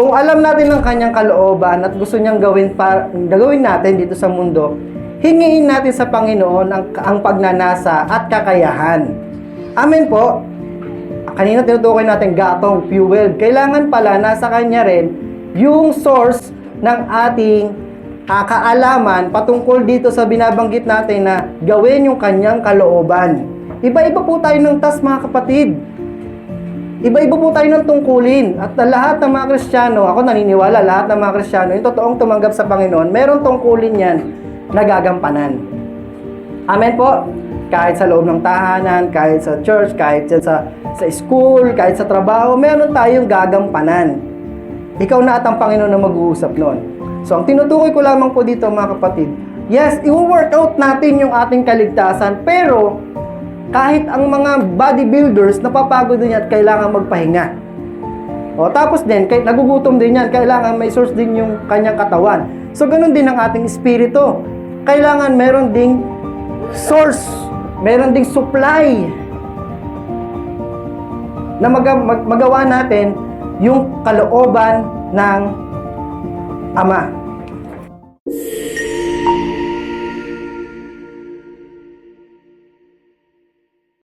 Kung alam natin ang kanyang kalooban at gusto niyang gagawin natin dito sa mundo, hingiin natin sa Panginoon ang pagnanasa at kakayahan. Amen po. Kanina tinutukoy natin gatong, fuel. Kailangan pala nasa kanya rin yung source ng ating kaalaman patungkol dito sa binabanggit natin na gawin yung kanyang kalooban. Iba-iba po tayo ng task, mga kapatid. Iba-iba po tayo ng tungkulin. At lahat ng mga Kristiyano, ako naniniwala, lahat ng mga Kristiyano, yung totoong tumanggap sa Panginoon, meron tungkulin yan na gagampanan. Amen po? Kahit sa loob ng tahanan, kahit sa church, kahit sa school, kahit sa trabaho, meron tayong gagampanan. Ikaw na at ang Panginoon na mag-uusap noon. So, ang tinutukoy ko lamang po dito, mga kapatid, yes, i-work out natin yung ating kaligtasan, pero kahit ang mga bodybuilders, napapagod din yan at kailangan magpahinga. O, tapos din, kahit nagugutom din yan, kailangan may source din yung kanyang katawan. So, ganun din ang ating espiritu. Kailangan meron ding source, meron ding supply na magawa natin yung kalooban ng Ama.